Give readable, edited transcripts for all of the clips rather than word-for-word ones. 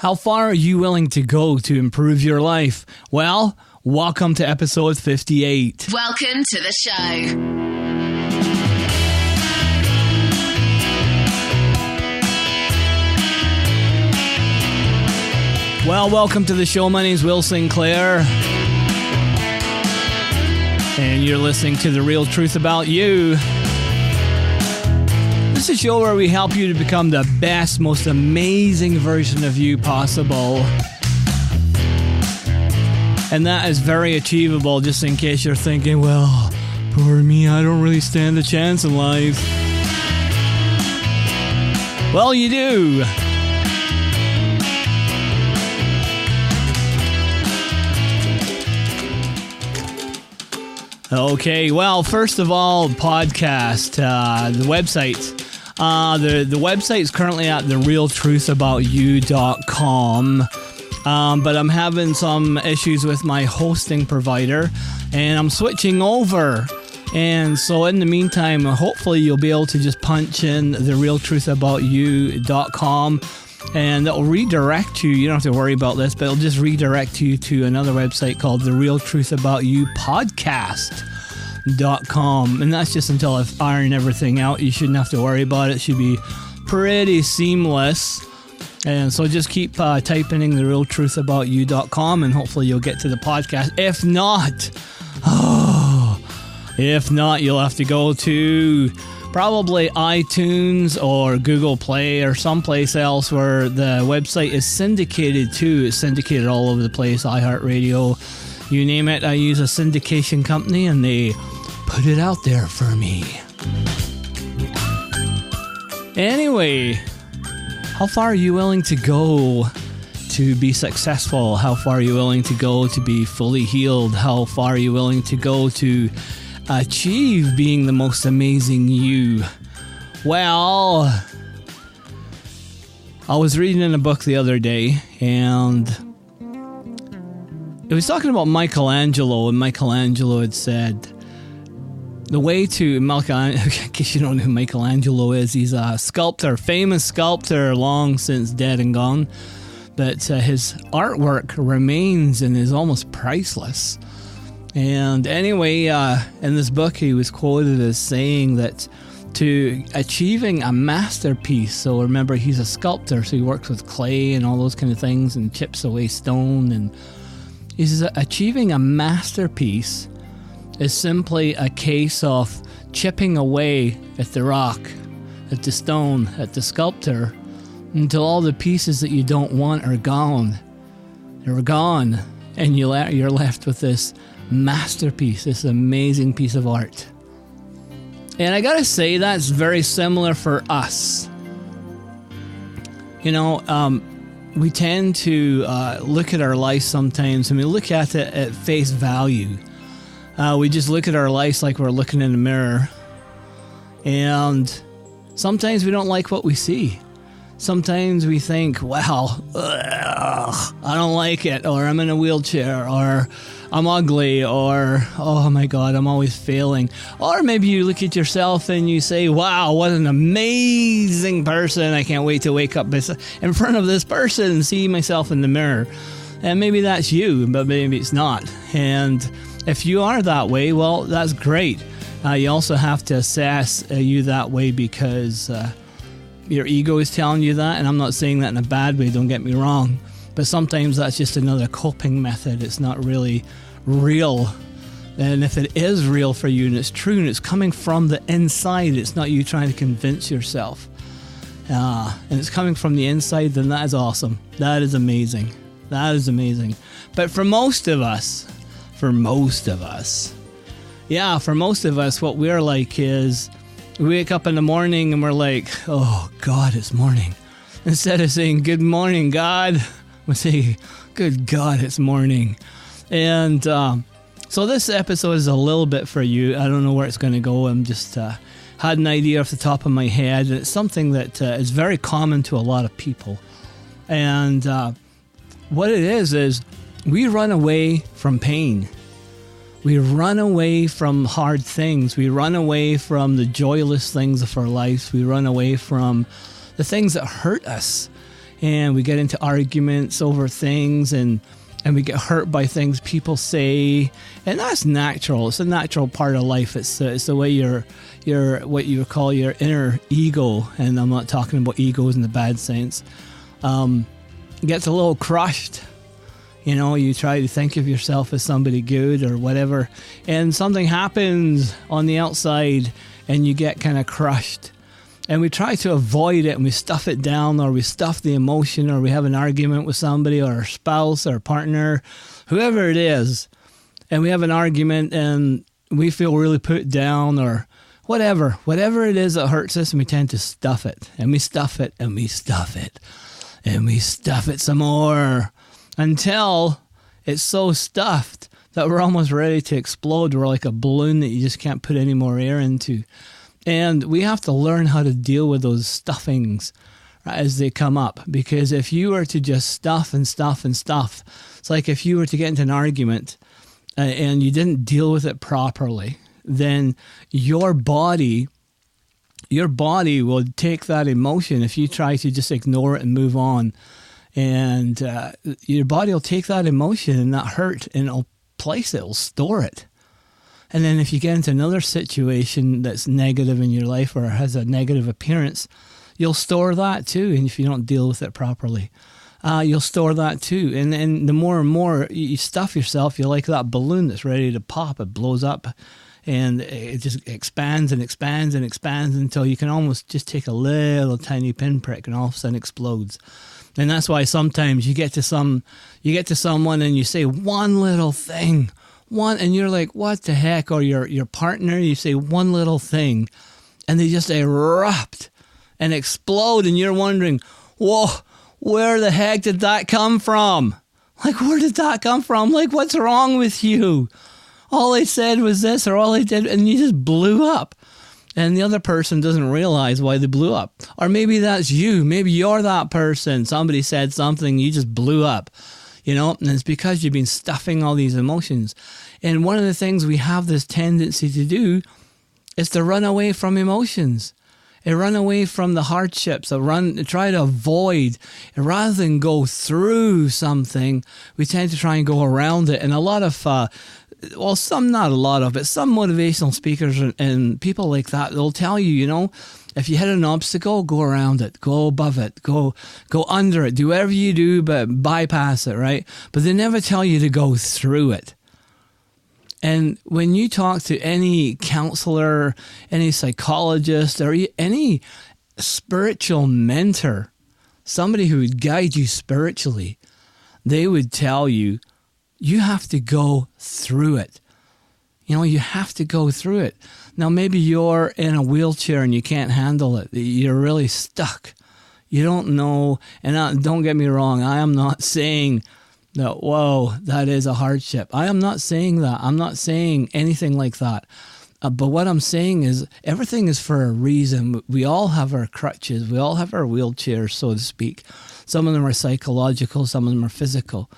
How far are you willing to go to improve your life? Well, welcome to episode 58. Welcome to the show. Well, welcome to the show. My name's Will Sinclair. And you're listening to The Real Truth About You. This is a show where we help you to become the best, most amazing version of you possible. And that is very achievable, just in case you're thinking, well, poor me, I don't really stand a chance in life. Well, you do. Okay, well, first of all, podcast, the website. The website is currently at therealtruthaboutyou.com, but I'm having some issues with my hosting provider, and I'm switching over. And so in the meantime, hopefully you'll be able to just punch in therealtruthaboutyou.com, and that'll redirect you. You don't have to worry about this, but it'll just redirect you to another website called The Real Truth About You Podcast.com. And that's just until I've ironed everything out. You shouldn't have to worry about it. It should be pretty seamless. And so just keep typing in therealtruthaboutyou.com, and hopefully you'll get to the podcast. If not, you'll have to go to probably iTunes or Google Play or someplace else where the website is syndicated to. It's syndicated all over the place, iHeartRadio, you name it. I use a syndication company, and they put it out there for me. Anyway, how far are you willing to go to be successful? How far are you willing to go to be fully healed? How far are you willing to go to achieve being the most amazing you? Well, I was reading in a book the other day, and it was talking about Michelangelo, and Michelangelo had said, the way to in case you don't know who Michelangelo is, he's a sculptor, famous sculptor, long since dead and gone, but his artwork remains and is almost priceless. And anyway, in this book, he was quoted as saying that to achieving a masterpiece, so remember, he's a sculptor, so he works with clay and all those kind of things and chips away stone, and he says achieving a masterpiece is simply a case of chipping away at the rock, at the stone, at the sculptor, until all the pieces that you don't want are gone. They're gone, and you're left with this masterpiece, this amazing piece of art. And I gotta say, that's very similar for us. You know, we tend to look at our life sometimes, and we look at it at face value. We just look at our lives like we're looking in a mirror. And sometimes we don't like what we see. Sometimes we think, wow, I don't like it, or I'm in a wheelchair, or I'm ugly, or oh my God, I'm always failing. Or maybe you look at yourself and you say, wow, what an amazing person. I can't wait to wake up in front of this person and see myself in the mirror. And maybe that's you, but maybe it's not. And if you are that way, well, that's great. You also have to assess you that way because your ego is telling you that, and I'm not saying that in a bad way, don't get me wrong, but sometimes that's just another coping method. It's not really real. And if it is real for you and it's true and it's coming from the inside, it's not you trying to convince yourself, and it's coming from the inside, then that is awesome. That is amazing. That is amazing. But for most of us, what we're like is we wake up in the morning and we're like, oh God, it's morning. Instead of saying, good morning, God, we say, good God, it's morning. And so this episode is a little bit for you. I don't know where it's going to go. I'm just had an idea off the top of my head. It's something that is very common to a lot of people. And what it is we run away from pain. We run away from hard things. We run away from the joyless things of our lives. We run away from the things that hurt us. and we get into arguments over things, and we get hurt by things people say, and that's natural. It's a natural part of life. It's the way your what you would call your inner ego, and I'm not talking about egos in the bad sense, gets a little crushed. You know, you try to think of yourself as somebody good or whatever, and something happens on the outside and you get kind of crushed. And we try to avoid it, and we stuff it down, or we stuff the emotion, or we have an argument with somebody, or our spouse, or partner, whoever it is, and we have an argument and we feel really put down, or whatever it is that hurts us, and we tend to stuff it, and we stuff it, and we stuff it, and we stuff it some more, until it's so stuffed that we're almost ready to explode. We're like a balloon that you just can't put any more air into. And we have to learn how to deal with those stuffings as they come up. Because if you were to just stuff and stuff and stuff, it's like if you were to get into an argument and you didn't deal with it properly, then your body will take that emotion. If you try to just ignore it and move on, and your body will take that emotion and that hurt, and it'll place it, it'll store it. And then if you get into another situation that's negative in your life or has a negative appearance, you'll store that too. And if you don't deal with it properly, you'll store that too. And the more and more you stuff yourself, you're like that balloon that's ready to pop. It blows up, and it just expands and expands and expands until you can almost just take a little tiny pinprick and all of a sudden explodes. And that's why sometimes you get to someone and you say one little thing, and you're like, what the heck? Or your partner, you say one little thing, and they just erupt and explode, and you're wondering, whoa, where the heck did that come from? Like, where did that come from? Like, what's wrong with you? All they said was this, or all they did, and you just blew up. And the other person doesn't realize why they blew up. Or maybe that's you. Maybe you're that person. Somebody said something, you just blew up. You know, and it's because you've been stuffing all these emotions. And one of the things we have this tendency to do is to run away from emotions. And run away from the hardships. Try to avoid. And rather than go through something, we tend to try and go around it. And a lot of some motivational speakers and people like that, they'll tell you, you know, if you hit an obstacle, go around it, go above it, go under it, do whatever you do, but bypass it, right? But they never tell you to go through it. And when you talk to any counselor, any psychologist, or any spiritual mentor, somebody who would guide you spiritually, they would tell you, you have to go through it. You know, you have to go through it. Now, maybe you're in a wheelchair and you can't handle it. You're really stuck. You don't know. And don't get me wrong, I am not saying that, whoa, that is a hardship. I am not saying that. I'm not saying anything like that. But what I'm saying is everything is for a reason. We all have our crutches. We all have our wheelchairs, so to speak. Some of them are psychological. Some of them are physical.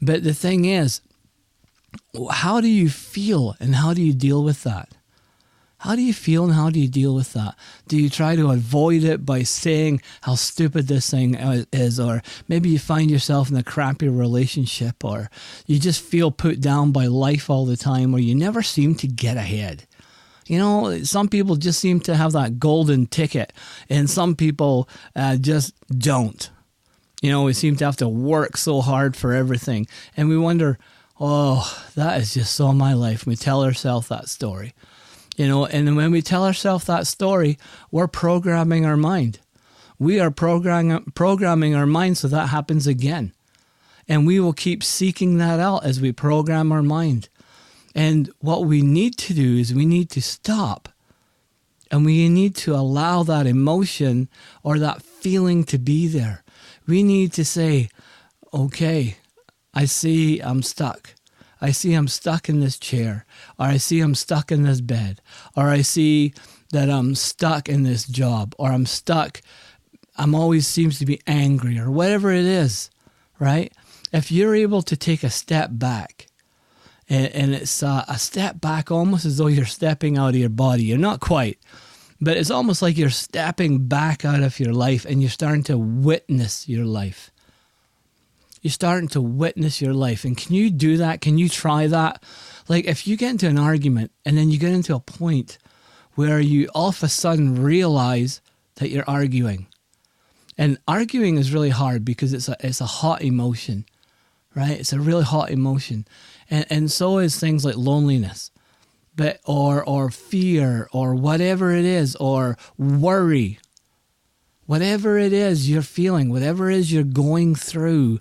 But the thing is, how do you feel and how do you deal with that? How do you feel and how do you deal with that? Do you try to avoid it by saying how stupid this thing is? Or maybe you find yourself in a crappy relationship, or you just feel put down by life all the time, or you never seem to get ahead. You know, some people just seem to have that golden ticket, and some people just don't. You know, we seem to have to work so hard for everything. And we wonder, oh, that is just so my life. We tell ourselves that story. You know, and when we tell ourselves that story, we're programming our mind. We are programming our mind so that happens again. And we will keep seeking that out as we program our mind. And what we need to do is we need to stop. And we need to allow that emotion or that feeling to be there. We need to say, okay, I see I'm stuck. I see I'm stuck in this chair, or I see I'm stuck in this bed, or I see that I'm stuck in this job, or I'm always seems to be angry, or whatever it is, right? If you're able to take a step back, and it's a step back almost as though you're stepping out of your body. You're not quite, But it's almost like you're stepping back out of your life and you're starting to witness your life. You're starting to witness your life. And can you do that? Can you try that? Like if you get into an argument and then you get into a point where you all of a sudden realize that you're arguing. And arguing is really hard because it's a hot emotion, right? It's a really hot emotion. And so is things like loneliness, but or fear or whatever it is, or worry. Whatever it is you're feeling, whatever it is you're going through,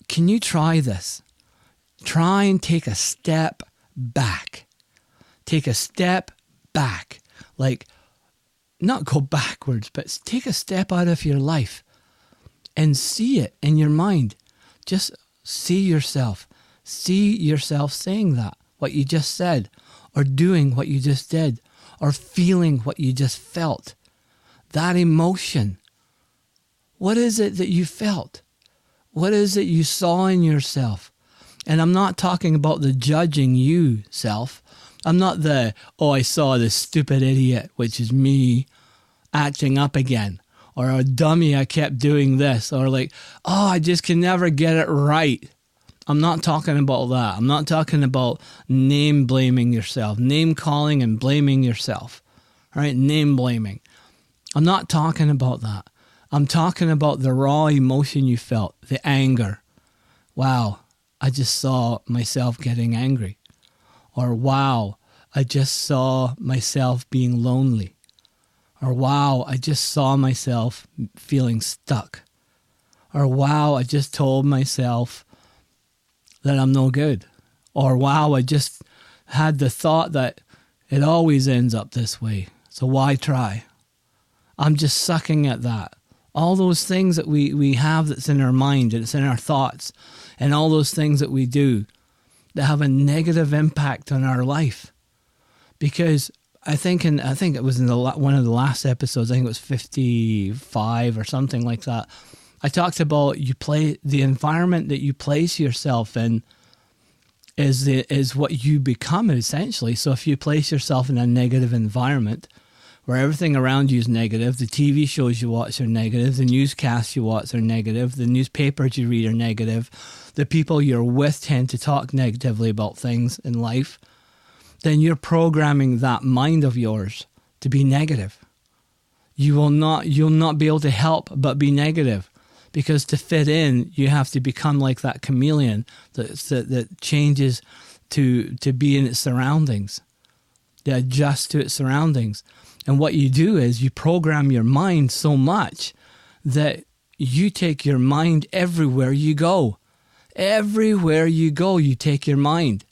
can you try this? Try and take a step back. Take a step back. Like, not go backwards, but take a step out of your life and see it in your mind. Just see yourself. See yourself saying that, what you just said, or doing what you just did, or feeling what you just felt. That emotion. What is it that you felt? What is it you saw in yourself? And I'm not talking about the judging you self. I'm not the, oh, I saw this stupid idiot, which is me, acting up again. Or a dummy, I kept doing this. Or like, oh, I just can never get it right. I'm not talking about that. I'm not talking about name blaming yourself, name calling and blaming yourself. Right? Name blaming. I'm not talking about that. I'm talking about the raw emotion you felt, the anger. Wow, I just saw myself getting angry. Or wow, I just saw myself being lonely. Or wow, I just saw myself feeling stuck. Or wow, I just told myself that I'm no good. Or wow, I just had the thought that it always ends up this way. So why try? I'm just sucking at that. All those things that we have that's in our mind and it's in our thoughts, and all those things that we do that have a negative impact on our life. Because I think it was in one of the last episodes, I think it was 55 or something like that, I talked about the environment that you place yourself in is what you become essentially. So if you place yourself in a negative environment where everything around you is negative, the TV shows you watch are negative, the newscasts you watch are negative, the newspapers you read are negative, the people you're with tend to talk negatively about things in life, then you're programming that mind of yours to be negative. You'll not be able to help but be negative, because to fit in, you have to become like that chameleon that changes to be in its surroundings, that adjusts to its surroundings. And what you do is you program your mind so much that you take your mind everywhere you go. Everywhere you go, you take your mind.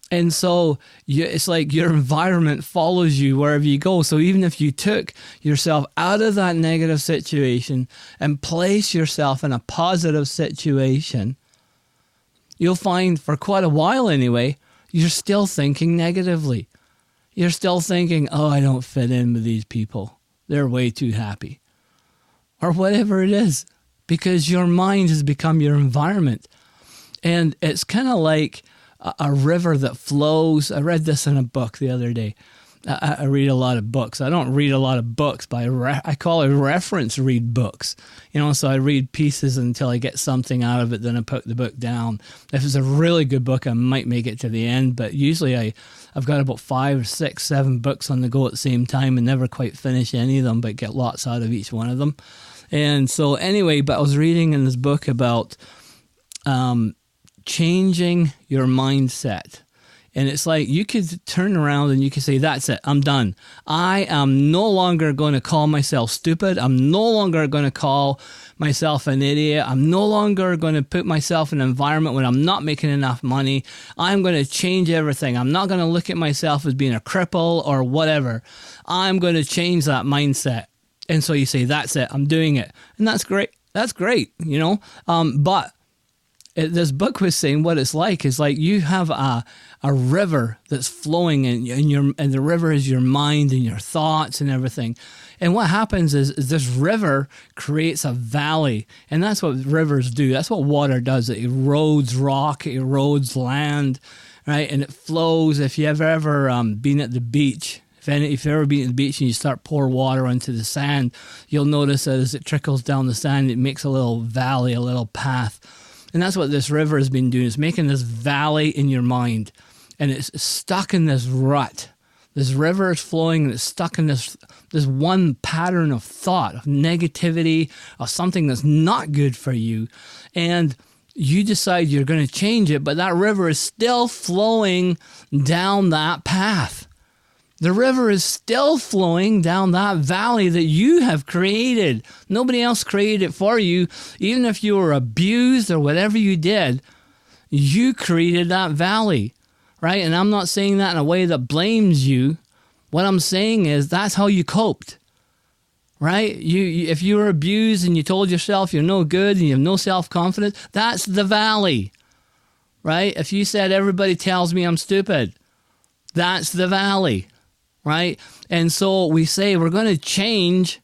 And so it's like your environment follows you wherever you go. So even if you took yourself out of that negative situation and place yourself in a positive situation, you'll find for quite a while anyway, you're still thinking negatively. You're still thinking, oh, I don't fit in with these people. They're way too happy. Or whatever it is. Because your mind has become your environment. And it's kind of like a river that flows. I read this in a book the other day. I read a lot of books. I don't read a lot of books, but I call it reference read books. So I read pieces until I get something out of it, then I put the book down. If it's a really good book, I might make it to the end, but usually I've got about 5, 6, 7 books on the go at the same time and never quite finish any of them, but get lots out of each one of them. And so anyway, but I was reading in this book about changing your mindset. And it's like you could turn around and you could say, that's it, I'm done. I am no longer going to call myself stupid. I'm no longer going to call myself an idiot. I'm no longer going to put myself in an environment when I'm not making enough money. I'm going to change everything. I'm not going to look at myself as being a cripple or whatever. I'm going to change that mindset. And so you say, that's it, I'm doing it. And that's great. That's great, but this book was saying what it's like is like you have a river that's flowing and the river is your mind and your thoughts and everything. And what happens is this river creates a valley, and that's what rivers do. That's what water does. It erodes rock, it erodes land, right? And it flows. If you ever been at the beach, If you've ever been to the beach and you start pour water onto the sand, you'll notice that as it trickles down the sand, it makes a little valley, a little path. And that's what this river has been doing. It's making this valley in your mind. And it's stuck in this rut. This river is flowing and it's stuck in this one pattern of thought, of negativity, of something that's not good for you. And you decide you're going to change it, but that river is still flowing down that path. The river is still flowing down that valley that you have created. Nobody else created it for you. Even if you were abused or whatever you did, you created that valley, right? And I'm not saying that in a way that blames you. What I'm saying is that's how you coped, right? If you were abused and you told yourself you're no good and you have no self-confidence, that's the valley, right? If you said everybody tells me I'm stupid, that's the valley. Right? And so we say we're going to change,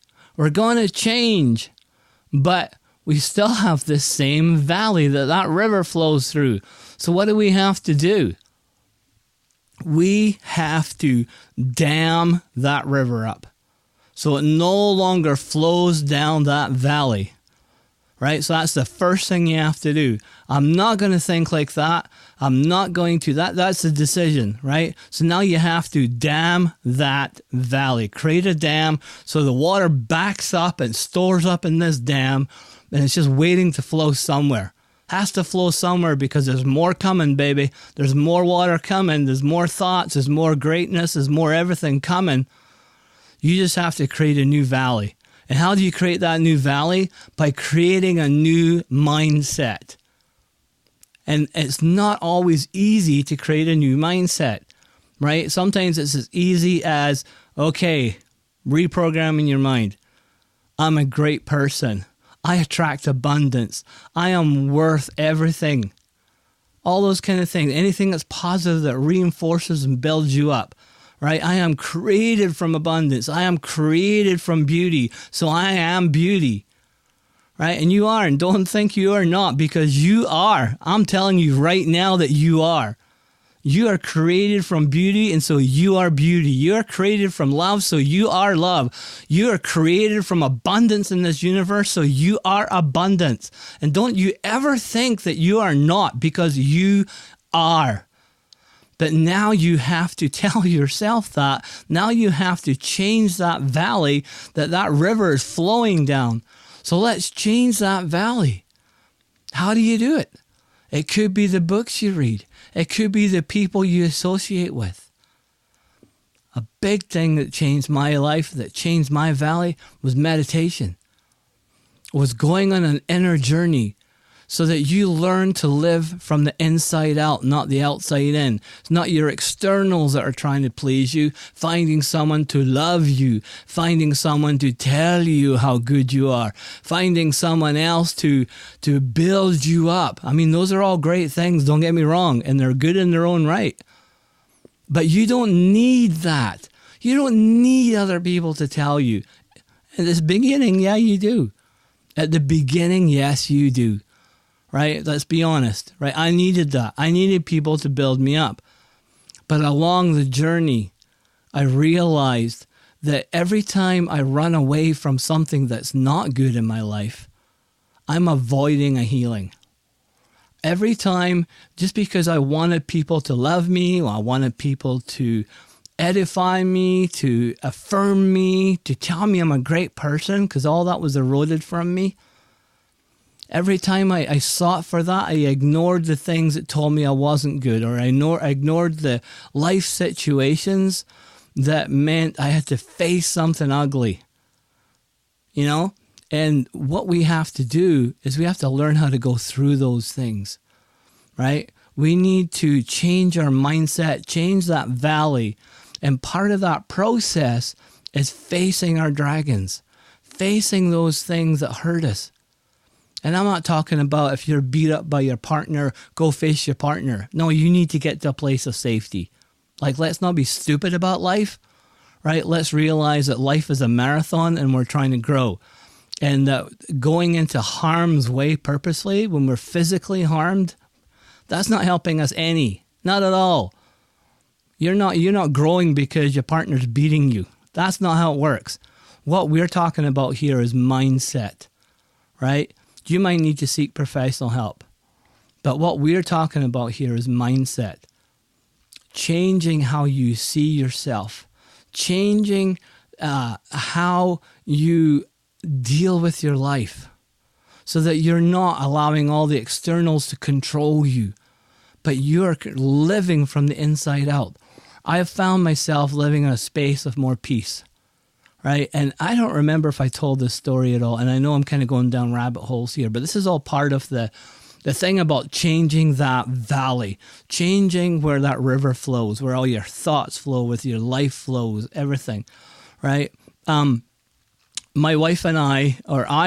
but we still have this same valley that river flows through. So what do we have to do? We have to dam that river up so it no longer flows down that valley. Right? So that's the first thing you have to do. I'm not going to think like that. I'm not going to. That's a decision, right? So now you have to dam that valley. Create a dam so the water backs up and stores up in this dam and it's just waiting to flow somewhere. Has to flow somewhere because there's more coming, baby. There's more water coming. There's more thoughts. There's more greatness. There's more everything coming. You just have to create a new valley. And how do you create that new valley? By creating a new mindset. And it's not always easy to create a new mindset, right? Sometimes it's as easy as, okay, reprogramming your mind. I'm a great person. I attract abundance. I am worth everything. All those kind of things. Anything that's positive that reinforces and builds you up. Right? I am created from abundance. I am created from beauty. So I am beauty. Right? And you are. And don't think you are not, because you are. I'm telling you right now that you are. You are created from beauty, and so you are beauty. You are created from love, so you are love. You are created from abundance in this universe, so you are abundance. And don't you ever think that you are not, because you are. But now you have to tell yourself that. Now you have to change that valley that river is flowing down. So let's change that valley. How do you do it? It could be the books you read. It could be the people you associate with. A big thing that changed my life, that changed my valley, was meditation. It was going on an inner journey, so that you learn to live from the inside out, not the outside in. It's not your externals that are trying to please you. Finding someone to love you. Finding someone to tell you how good you are. Finding someone else to build you up. I mean, those are all great things, don't get me wrong, and they're good in their own right. But you don't need that. You don't need other people to tell you. At the beginning, yeah, you do. At the beginning, yes, you do. Right? Let's be honest, right? I needed that. I needed people to build me up. But along the journey, I realized that every time I run away from something that's not good in my life, I'm avoiding a healing. Every time, just because I wanted people to love me, or I wanted people to edify me, to affirm me, to tell me I'm a great person, because all that was eroded from me. Every time I sought for that, I ignored the things that told me I wasn't good, or I ignored the life situations that meant I had to face something ugly. You know? And what we have to do is we have to learn how to go through those things, right? We need to change our mindset, change that valley. And part of that process is facing our dragons, facing those things that hurt us. And I'm not talking about if you're beat up by your partner, go face your partner. No, you need to get to a place of safety. Like, let's not be stupid about life, right? Let's realize that life is a marathon and we're trying to grow. And that going into harm's way purposely, when we're physically harmed, that's not helping us any. Not at all. You're not growing because your partner's beating you. That's not how it works. What we're talking about here is mindset, right? You might need to seek professional help. But what we're talking about here is mindset. Changing how you see yourself. Changing how you deal with your life so that you're not allowing all the externals to control you, but you're living from the inside out. I have found myself living in a space of more peace, right? And I don't remember if I told this story at all, and I know I'm kind of going down rabbit holes here, but this is all part of the thing about changing that valley, changing where that river flows, where all your thoughts flow, with your life flows, everything, right? My wife and I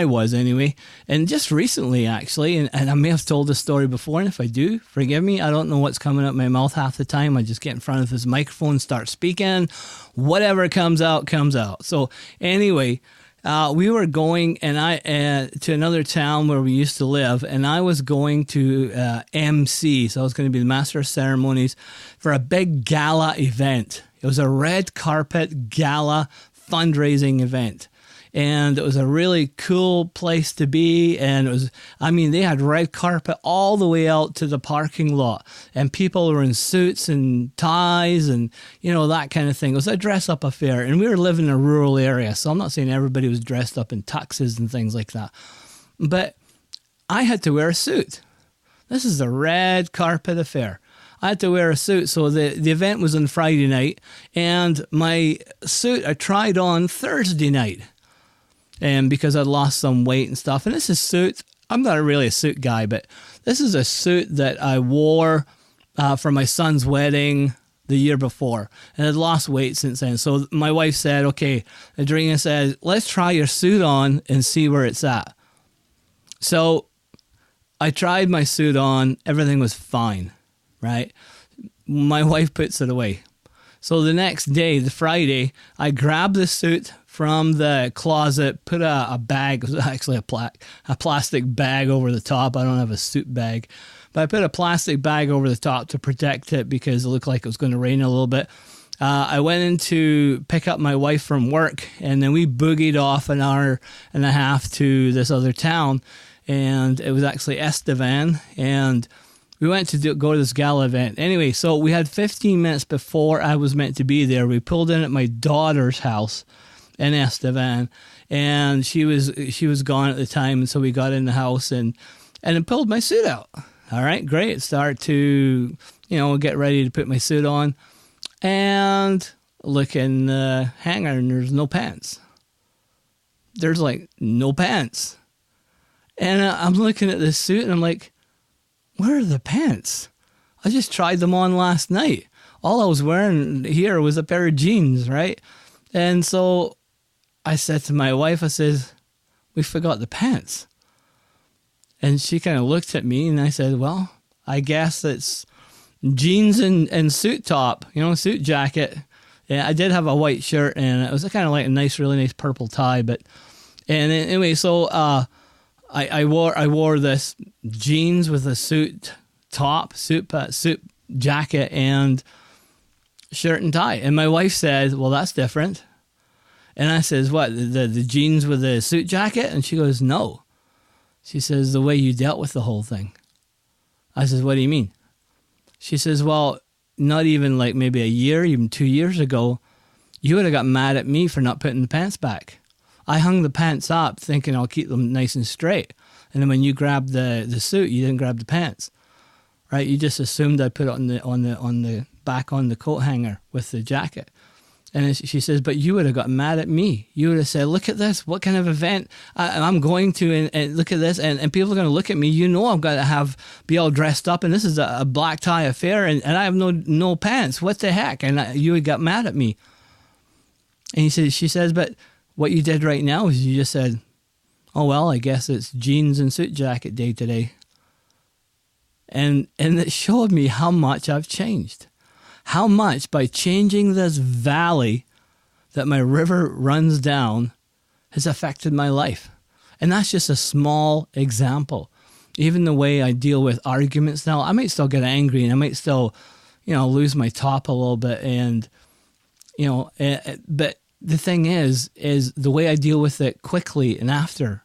was anyway, and just recently actually, and I may have told this story before, and if I do, forgive me, I don't know what's coming out my mouth half the time. I just get in front of this microphone, start speaking, whatever comes out, comes out. So anyway, we were going to another town where we used to live, and I was going to MC, so I was going to be the master of ceremonies for a big gala event. It was a red carpet gala fundraising event. And it was a really cool place to be. And they had red carpet all the way out to the parking lot. And people were in suits and ties and, that kind of thing. It was a dress-up affair. And we were living in a rural area, so I'm not saying everybody was dressed up in tuxes and things like that. But I had to wear a suit. This is a red carpet affair. I had to wear a suit. So the event was on Friday night. And my suit I tried on Thursday night. And because I'd lost some weight and stuff. And this is suit. I'm not really a suit guy, but this is a suit that I wore for my son's wedding the year before. And I'd lost weight since then. So my wife said, okay, Adrina said, let's try your suit on and see where it's at. So I tried my suit on. Everything was fine, right? My wife puts it away. So the next day, the Friday, I grabbed the suit from the closet, put a bag, it was actually a plastic bag over the top. I don't have a suit bag, but I put a plastic bag over the top to protect it because it looked like it was going to rain a little bit. I went in to pick up my wife from work, and then we boogied off an hour and a half to this other town, and it was actually Estevan, and we went to go to this gala event. Anyway, so we had 15 minutes before I was meant to be there. We pulled in at my daughter's house in Estevan, and she was gone at the time, and so we got in the house and I pulled my suit out. All right, great. Start to get ready to put my suit on, and look in the hanger, and there's no pants. There's like no pants, and I'm looking at this suit, and I'm like, where are the pants? I just tried them on last night. All I was wearing here was a pair of jeans, right? And so I said to my wife, I said, we forgot the pants. And she kind of looked at me, and I said, well, I guess it's jeans and suit top, suit jacket. Yeah, I did have a white shirt, and it was kind of like a really nice purple tie. But anyway, so I wore this jeans with a suit top, suit jacket, and shirt and tie. And my wife said, well, that's different. And I says, what, the jeans with the suit jacket? And she goes, no. She says, the way you dealt with the whole thing. I says, what do you mean? She says, well, not even like maybe a year, even 2 years ago, you would have got mad at me for not putting the pants back. I hung the pants up thinking I'll keep them nice and straight. And then when you grabbed the suit, you didn't grab the pants, right? You just assumed I put it on the back on the coat hanger with the jacket. And she says, but you would have got mad at me. You would have said, look at this. What kind of event I'm going to, and look at this. And people are going to look at me. I'm going to be all dressed up, and this is a black tie affair, and I have no pants. What the heck? And you would got mad at me. And she says, but what you did right now is you just said, oh, well, I guess it's jeans and suit jacket day today. And it showed me how much I've changed. How much by changing this valley that my river runs down has affected my life. And that's just a small example. Even the way I deal with arguments now, I might still get angry, and I might still, lose my top a little bit. And, but the thing is the way I deal with it quickly and after,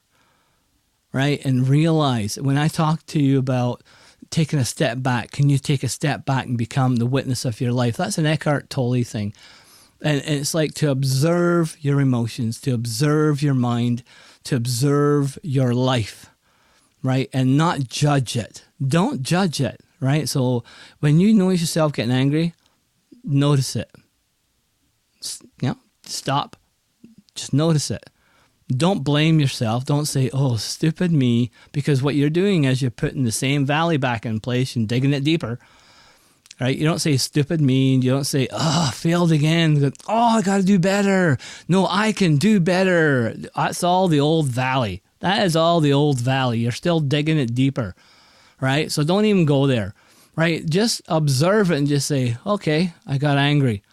right? And realize when I talk to you about taking a step back, can you take a step back and become the witness of your life? That's an Eckhart Tolle thing. And it's like to observe your emotions, to observe your mind, to observe your life, right? And not judge it. Don't judge it, right? So when you notice yourself getting angry, notice it. Stop. Just notice it. Don't blame yourself. Don't say, oh, stupid me, because what you're doing is you're putting the same valley back in place and digging it deeper. Right? You don't say stupid me. You don't say, oh, failed again. Oh, I got to do better. No, I can do better. That's all the old valley. That is all the old valley. You're still digging it deeper. Right? So don't even go there. Right? Just observe it and just say, okay, I got angry.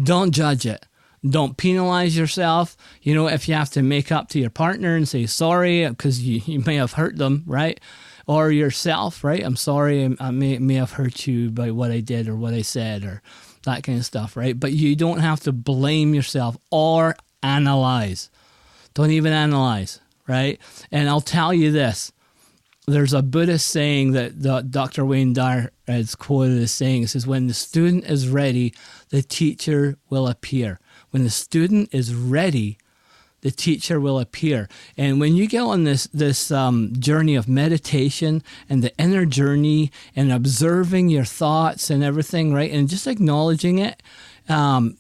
Don't judge it. Don't penalize yourself. If you have to make up to your partner and say sorry because you may have hurt them, right? Or yourself, right? I'm sorry, I may have hurt you by what I did or what I said or that kind of stuff, right? But you don't have to blame yourself or analyze. Don't even analyze, right? And I'll tell you this. There's a Buddhist saying that Dr. Wayne Dyer has quoted as saying, it says, when the student is ready, the teacher will appear. When the student is ready, the teacher will appear. And when you get on this journey of meditation and the inner journey and observing your thoughts and everything, right, and just acknowledging it,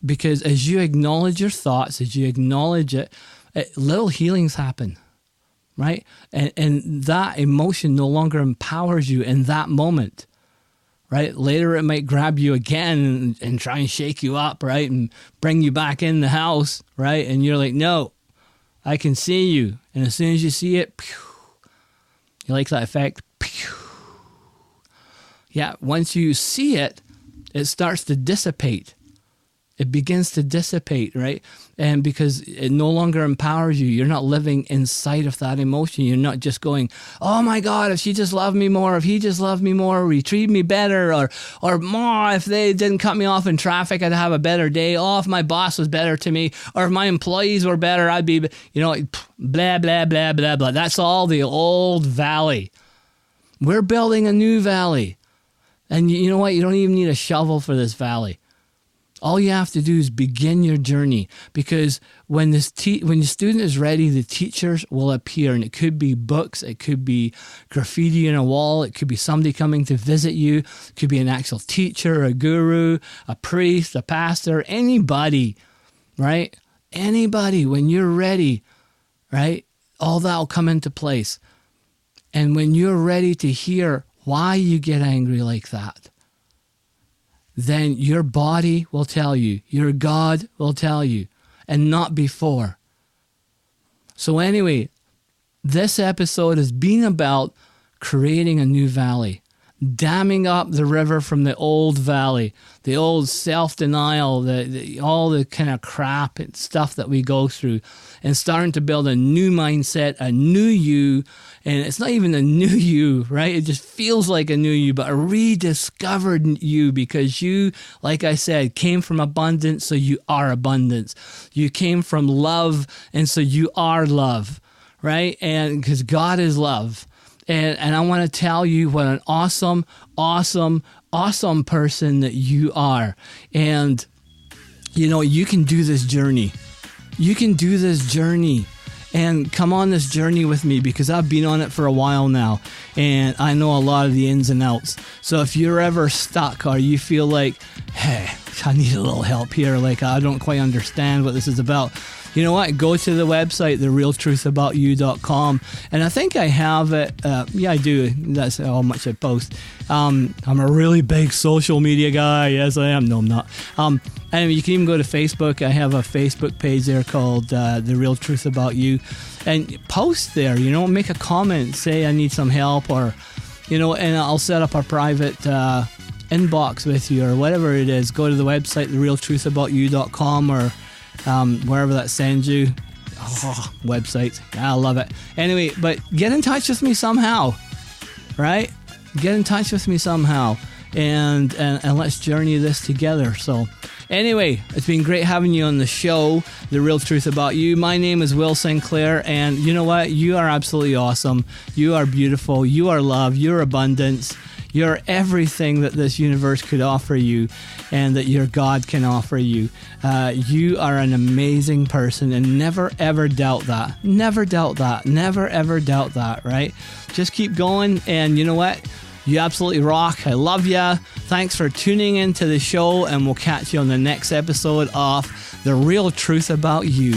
because as you acknowledge your thoughts, as you acknowledge it, little healings happen, right? And that emotion no longer empowers you in that moment. Right? Later it might grab you again and try and shake you up, right? And bring you back in the house, right? And you're like, no, I can see you. And as soon as you see it, pew, you like that effect? Pew. Yeah, once you see it, it starts to dissipate. It begins to dissipate, right? And because it no longer empowers you, you're not living inside of that emotion. You're not just going, oh my God, if she just loved me more, if he just loved me more, or he treated me better, or more, if they didn't cut me off in traffic, I'd have a better day. Oh, if my boss was better to me, or if my employees were better, I'd be, blah, blah, blah, blah, blah. That's all the old valley. We're building a new valley. And you know what? You don't even need a shovel for this valley. All you have to do is begin your journey, because when the student is ready, the teachers will appear, and it could be books, it could be graffiti on a wall, it could be somebody coming to visit you, it could be an actual teacher, a guru, a priest, a pastor, anybody, right? Anybody, when you're ready, right? All that will come into place. And when you're ready to hear why you get angry like that, then your body will tell you, your God will tell you, and not before. So anyway, this episode has been about creating a new valley, damming up the river from the old valley, the old self-denial, all the kind of crap and stuff that we go through, and starting to build a new mindset, a new you. And it's not even a new you, right? It just feels like a new you, but a rediscovered you, because you, like I said, came from abundance, so you are abundance. You came from love, and so you are love, right? And because God is love. And I want to tell you what an awesome, awesome, awesome person that you are. And, you can do this journey. You can do this journey. And come on this journey with me, because I've been on it for a while now, and I know a lot of the ins and outs. So if you're ever stuck, or you feel like, hey, I need a little help here, like I don't quite understand what this is about, you know what? Go to the website, therealtruthaboutyou.com. And I think I have it. Yeah, I do. That's how much I post. I'm a really big social media guy. Yes, I am. No, I'm not. And you can even go to Facebook. I have a Facebook page there called The Real Truth About You. And post there, make a comment. Say I need some help, or, and I'll set up a private inbox with you, or whatever it is. Go to the website, therealtruthaboutyou.com, or wherever that sends you. Websites. I love it. Anyway, but get in touch with me somehow, right? Get in touch with me somehow. and let's journey this together. So anyway, it's been great having you on the show, The Real Truth About You. My name is Will Sinclair, and you know what? You are absolutely awesome. You are beautiful. You are love. You're abundance. You're everything that this universe could offer you and that your God can offer you. You are an amazing person, and never, ever doubt that. Never doubt that. Never, ever doubt that, right? Just keep going, and you know what? You absolutely rock. I love you. Thanks for tuning into the show, and we'll catch you on the next episode of The Real Truth About You.